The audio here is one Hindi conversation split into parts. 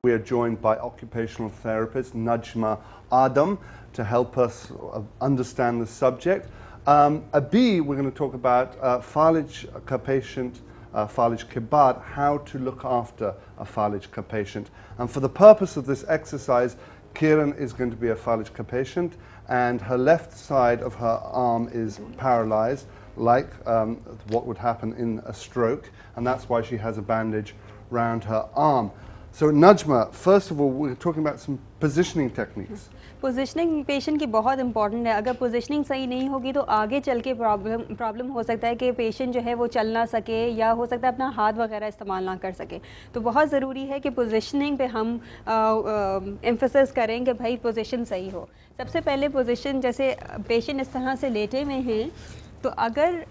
We are joined by occupational therapist Najma Adam to help us understand the subject. A B, we're going to talk about falaj ka patient, falaj ke baad, how to look after a falaj ka patient. And for the purpose of this exercise, Kiran is going to be a falaj ka patient, and her left side of her arm is paralyzed, like what would happen in a stroke, and that's why she has a bandage round her arm. So Najma, first of all, we're talking about some positioning techniques. Positioning patient की बहुत इंपॉर्टेंट है. अगर पोजिशनिंग सही नहीं होगी तो आगे चल के प्रॉब्लम हो सकता है कि पेशेंट जो है वो चल ना सके, या हो सकता है अपना हाथ वगैरह इस्तेमाल ना कर सके. तो बहुत ज़रूरी है कि पोजिशनिंग पे हम एम्फेसिस करें कि भाई पोजिशन सही हो. सबसे पहले पोजिशन, जैसे पेशेंट इस तरह से लेटे में हैं, तो अगर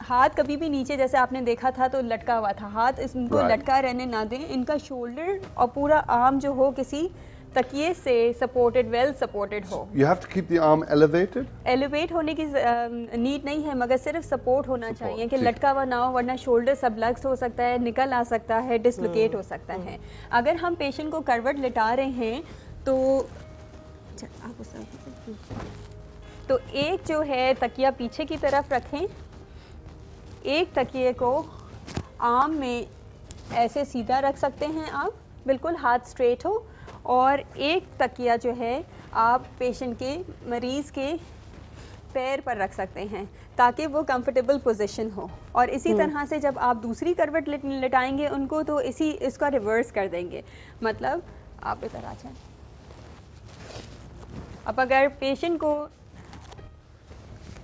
हाथ कभी भी नीचे, जैसे आपने देखा था तो लटका हुआ था, हाथ इनको लटका रहने ना दें. इनका शोल्डर और पूरा आर्म जो हो किसी तकिए से सपोर्टेड, वेल सपोर्टेड हो. You have to keep the arm elevated? Elevate होने की नीड नहीं है, मगर सिर्फ सपोर्ट होना चाहिए कि लटका हुआ ना हो, वरना शोल्डर सबलक्स हो सकता है, निकल आ सकता है, डिसलोकेट हो सकता है. अगर हम पेशेंट को करवट लिटा रहे हैं तो एक जो है तकिया पीछे की तरफ रखें, एक तकिए को आर्म में ऐसे सीधा रख सकते हैं आप, बिल्कुल हाथ स्ट्रेट हो, और एक तकिया जो है आप पेशेंट के, मरीज़ के पैर पर रख सकते हैं ताकि वो कंफर्टेबल पोजीशन हो. और इसी तरह से जब आप दूसरी करवट लिटाएंगे उनको, तो इसका रिवर्स कर देंगे. मतलब आप इधर आ जाएं. अब अगर पेशेंट को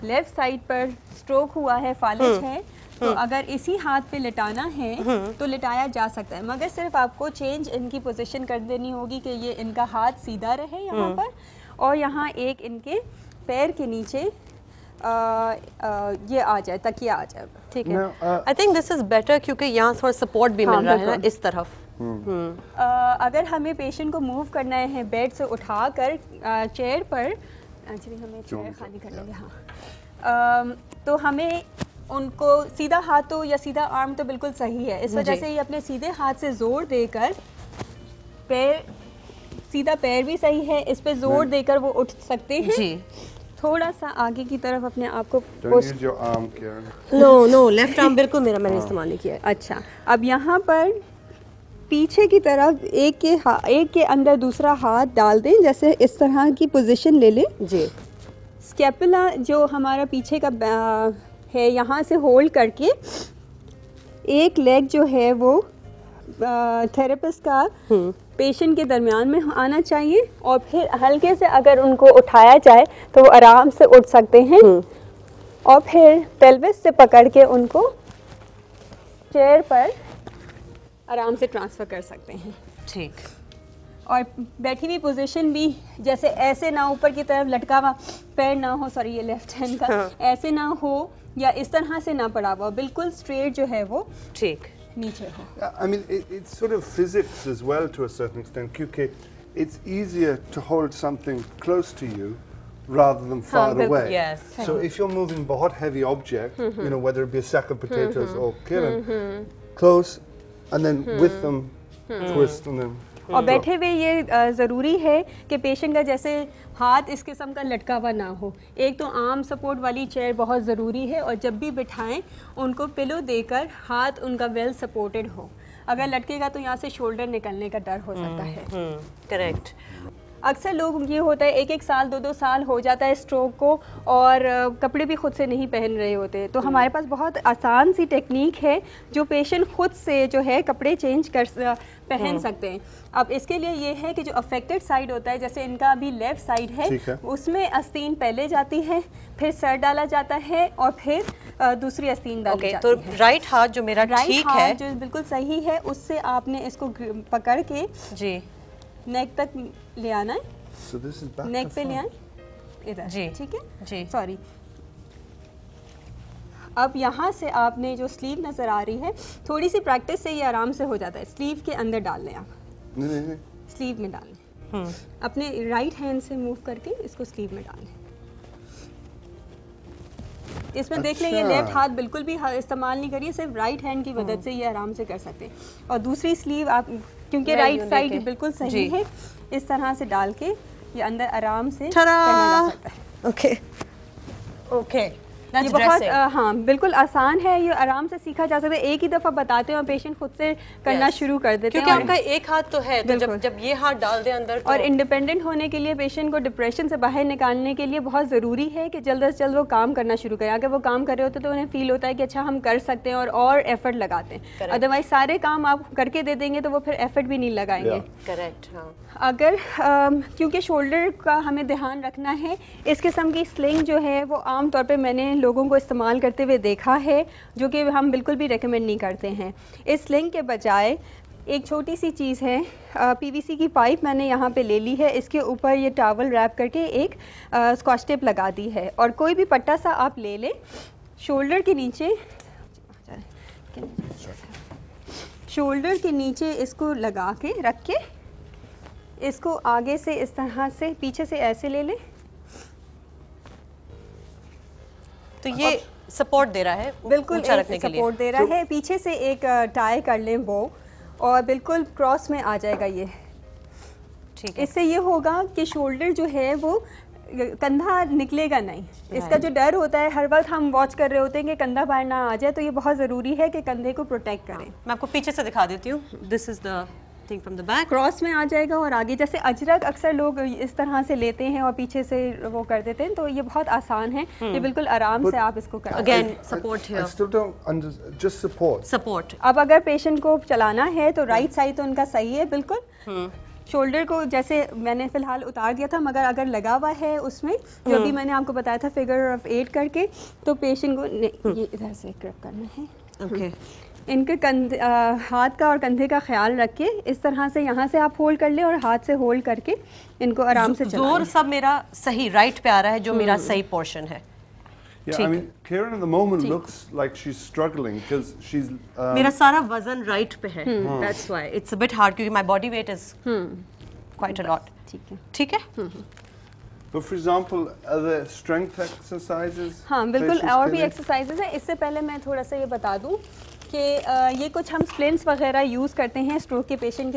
लेफ्ट साइड पर स्ट्रोक हुआ है, फालिज है, तो अगर इसी हाथ पे लिटाना है तो लिटाया जा सकता है, मगर सिर्फ आपको चेंज इनकी पोजीशन कर देनी होगी कि ये इनका हाथ सीधा रहे यहाँ पर, और यहाँ एक इनके पैर के नीचे ये आ जाए, तकिया आ जाए. ठीक है. I think this is better क्योंकि यहाँ थोड़ा सपोर्ट भी मिल रहा है ना इस तरफ. अगर हमें पेशेंट को मूव करना है बेड से उठाकर चेयर पर, एक्चुअली हमें चेयर खाली कर लेंगे. हाँ, तो हमें उनको सीधा हाथ तो या सीधा आर्म तो बिल्कुल सही है, इस वजह से ये अपने सीधे हाथ से जोर देकर, पैर सीधा पैर भी सही है, इस पे जोर देकर वो उठ सकते हैं जी. थोड़ा सा आगे की तरफ अपने आप को नो लेफ्ट आर्म बिल्कुल मेरा, मैंने इस्तेमाल नहीं किया. अच्छा, अब यहाँ पर पीछे की तरफ एक के अंदर दूसरा हाथ डाल दें, जैसे इस तरह की पोजीशन ले लें जी. स्कैपुला जो हमारा पीछे का है, यहाँ से होल्ड करके एक लेग जो है वो थेरेपिस्ट का पेशेंट के दरमियान में आना चाहिए, और फिर हल्के से अगर उनको उठाया जाए तो वो आराम से उठ सकते हैं, और फिर पेल्विस से पकड़ के उनको चेयर पर आराम से ट्रांसफ़र कर सकते हैं. ठीक. और बैठी हुई पोजीशन भी, जैसे ऐसे ना ऊपर की तरफ लटका हुआ पैर ना हो, सॉरी ये लेफ्ट हैंड का, ऐसे ना हो या इस तरह से ना पड़ा हुआ, बिल्कुल स्ट्रेट जो है वो ठीक नीचे हो. I mean, it's sort of physics as well to a certain extent, क्योंकि it's easier to hold something close to you rather than far away. Yes. So if you're moving बहुत heavy object, you know, whether it be a sack of potatoes or Kiran, close and then with them twist and then. और बैठे हुए ये ज़रूरी है कि पेशेंट का जैसे हाथ इस किस्म का लटका हुआ ना हो. एक तो आर्म सपोर्ट वाली चेयर बहुत ज़रूरी है, और जब भी बिठाएं उनको पिलो देकर हाथ उनका वेल सपोर्टेड हो. अगर लटकेगा तो यहाँ से शोल्डर निकलने का डर हो सकता है. करेक्ट. अक्सर लोग ये होता है 1-1 साल 2-2 साल हो जाता है स्ट्रोक को, और कपड़े भी खुद से नहीं पहन रहे होते. तो हमारे पास बहुत आसान सी टेक्निक है जो पेशेंट खुद से जो है कपड़े चेंज कर पहन सकते हैं. अब इसके लिए ये है कि जो अफेक्टेड साइड होता है, जैसे इनका अभी लेफ्ट साइड है, उसमें आस्तीन पहले जाती है, फिर सर डाला जाता है, और फिर दूसरी आस्तीन डाली जाती है. तो राइट हाथ जो मेरा ठीक है, जो बिल्कुल सही है, उससे आपने इसको पकड़ के जी नेक तक ले आना है. So this is back नेक पे ले आए इधर जी. ठीक है जी. सॉरी. अब यहाँ से आपने जो स्लीव नज़र आ रही है, थोड़ी सी प्रैक्टिस से ये आराम से हो जाता है. स्लीव के अंदर डाल लें आप. नहीं. स्लीव में डाल लें. अपने राइट हैंड से मूव करके इसको स्लीव में डाल लें. इसमें देख लें ये लेफ्ट हाथ बिल्कुल भी इस्तेमाल नहीं करिए, सिर्फ राइट हैंड की मदद से ये आराम से कर सकते हैं। और दूसरी स्लीव आप क्योंकि राइट साइड बिल्कुल सही है, इस तरह से डाल के ये अंदर आराम से पहना जा सकता है। ओके ओके, ये बहुत हाँ बिल्कुल आसान है, ये आराम से सीखा जा सकता है। एक ही दफ़ा बताते हैं और पेशेंट खुद से करना शुरू कर देते हैं, क्योंकि आपका एक हाथ तो है, तो जब ये हाथ डाल दे अंदर तो... और इंडिपेंडेंट होने के लिए पेशेंट को डिप्रेशन से बाहर निकालने के लिए बहुत ज़रूरी है कि जल्द से जल्द वो काम करना शुरू करें। अगर वो काम कर रहे होते तो उन्हें फील होता है कि अच्छा हम कर सकते हैं और एफर्ट लगाते हैं। अदरवाइज सारे काम आप करके दे देंगे तो वो फिर एफर्ट भी नहीं लगाएंगे। करेक्ट। हाँ, अगर क्योंकि शोल्डर का हमें ध्यान रखना है, इस किस्म की स्लिंग जो है वो आम तौर पे मैंने लोगों को इस्तेमाल करते हुए देखा है, जो कि हम बिल्कुल भी रेकमेंड नहीं करते हैं। इस स्लिंग के बजाय एक छोटी सी चीज़ है, पीवीसी की पाइप मैंने यहाँ पे ले ली है, इसके ऊपर ये टॉवल रैप करके एक स्कॉच टेप लगा दी है, और कोई भी पट्टा सा आप ले लें, शोल्डर के नीचे इसको लगा के रख के इसको आगे से इस तरह से पीछे से ऐसे ले लें, तो ये सपोर्ट दे रहा है, बिल्कुल सपोर्ट दे रहा है। पीछे से एक टाई कर लें वो, और बिल्कुल क्रॉस में आ जाएगा ये। ठीक है, इससे ये होगा कि शोल्डर जो है वो कंधा निकलेगा नहीं। इसका जो डर होता है, हर वक्त हम वॉच कर रहे होते हैं कि कंधा बाहर ना आ जाए, तो ये बहुत ज़रूरी है कि कंधे को प्रोटेक्ट करें। मैं आपको पीछे से दिखा देती हूँ, this is the thing from the back. Cross में आ जाएगा और आगे, जैसे अजरक अक्सर लोग इस तरह से लेते हैं और पीछे से वो कर देते हैं, तो ये बहुत आसान है, ये बिल्कुल आराम से आप इसको कर। Again support here, just support. अब अगर पेशेंट को चलाना है तो राइट साइड तो उनका सही है बिल्कुल, शोल्डर को जैसे मैंने फिलहाल उतार दिया था, मगर अगर लगा हुआ है उसमें जो भी मैंने आपको बताया था फिगर ऑफ 8 करके, तो पेशेंट को ये इधर से ग्रिप करना है। ओके, इनके हाथ का और कंधे का ख्याल रख के इस तरह से यहाँ से आप होल्ड कर ले और हाथ से होल्ड करके इनको आराम से चलाएं। जोर सब मेरा सही राइट पे आ रहा है, जो मेरा सही पोर्शन है। Yeah, I mean, Kieran at the moment looks like she's struggling because she's. मेरा सारा वजन राइट पे है, that's why it's a bit hard क्योंकि my body weight is quite a lot. ठीक है, ठीक है। But for example, are there strength exercises? हाँ बिल्कुल, और भी एक्सरसाइजेज हैं। इससे पहले मैं थोड़ा सा ये बता दूं कि ये कुछ हम स्प्लिंट्स वगैरह यूज़ करते हैं स्ट्रोक के पेशेंट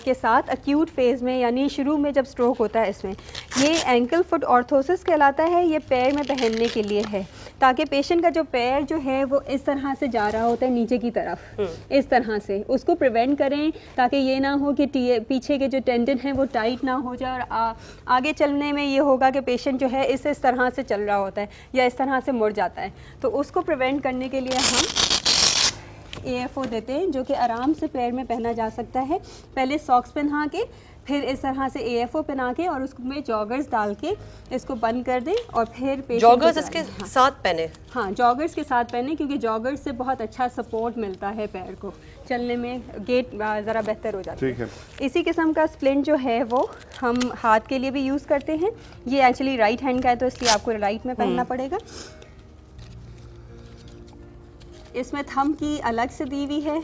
के साथ एक्यूट फेज़ में, यानी शुरू में जब स्ट्रोक होता है। इसमें ये एंकल फुट ऑर्थोसिस कहलाता है, ये पैर में पहनने के लिए है, ताकि पेशेंट का जो पैर जो है वो इस तरह से जा रहा होता है नीचे की तरफ, इस तरह से उसको प्रिवेंट करें, ताकि ये ना हो कि पीछे के जो टेंडन है वो टाइट ना हो जाए, और आगे चलने में ये होगा कि पेशेंट जो है इस तरह से चल रहा होता है या इस तरह से मुड़ जाता है। तो उसको प्रिवेंट करने के लिए हम AFO देते हैं, जो कि आराम से पैर में पहना जा सकता है। पहले सॉक्स पहना के, फिर इस तरह से AFO पहना के और उसमें जॉगर्स डाल के इसको बंद कर दें, और फिर जॉगर्स इसके साथ पहने। हाँ, जॉगर्स के साथ पहने, क्योंकि जॉगर्स से बहुत अच्छा सपोर्ट मिलता है पैर को चलने में, गेट ज़रा बेहतर हो जाता है। ठीक है। इसी किस्म का स्प्लिंट जो है वो हम हाथ के लिए भी यूज़ करते हैं। ये एक्चुअली राइट हैंड का है, तो इसलिए आपको राइट में पहनना पड़ेगा। इसमें थंब की अलग से दी हुई है,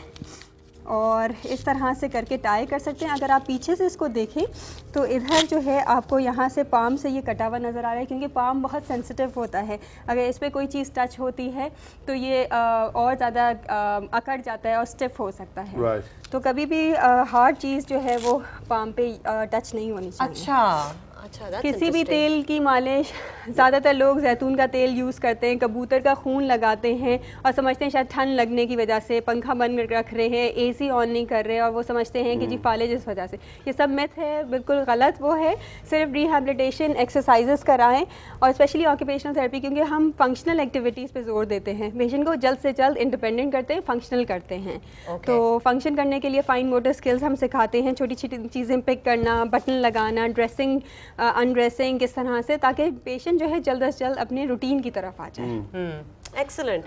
और इस तरह से करके टाई कर सकते हैं। अगर आप पीछे से इसको देखें तो इधर जो है आपको यहाँ से पाम से ये कटा हुआ नज़र आ रहा है, क्योंकि पाम बहुत सेंसिटिव होता है। अगर इस पर कोई चीज़ टच होती है तो ये और ज़्यादा अकड़ जाता है और स्टिफ हो सकता है। तो कभी भी हार्ड चीज़ जो है वो पाम पे टच नहीं होनी चाहिए। अच्छा, किसी भी तेल की मालिश, ज़्यादातर लोग जैतून का तेल यूज़ करते हैं, कबूतर का खून लगाते हैं और समझते हैं शायद ठंड लगने की वजह से, पंखा बंद रख रहे हैं, AC ऑन नहीं कर रहे, और वो समझते हैं कि जी फालिज इस वजह से। ये सब मिथ है, बिल्कुल गलत वो है। सिर्फ रिहैबिलिटेशन एक्सरसाइजेस कराएं, और स्पेशली ऑक्यूपेशनल थेरेपी, क्योंकि हम फंक्शनल एक्टिविटीज़ पे जोर देते हैं, पेशेंट को जल्द से जल्द इंडिपेंडेंट करते हैं, फंक्शनल करते हैं। तो फंक्शन करने के लिए फाइन मोटर स्किल्स हम सिखाते हैं, छोटी छोटी चीज़ें पिक करना, बटन लगाना, ड्रेसिंग अनड्रेसिंग, किस तरह से, ताकि पेशेंट जो है जल्द से जल्द अपने रूटीन की तरफ आ जाए। एक्सीलेंट।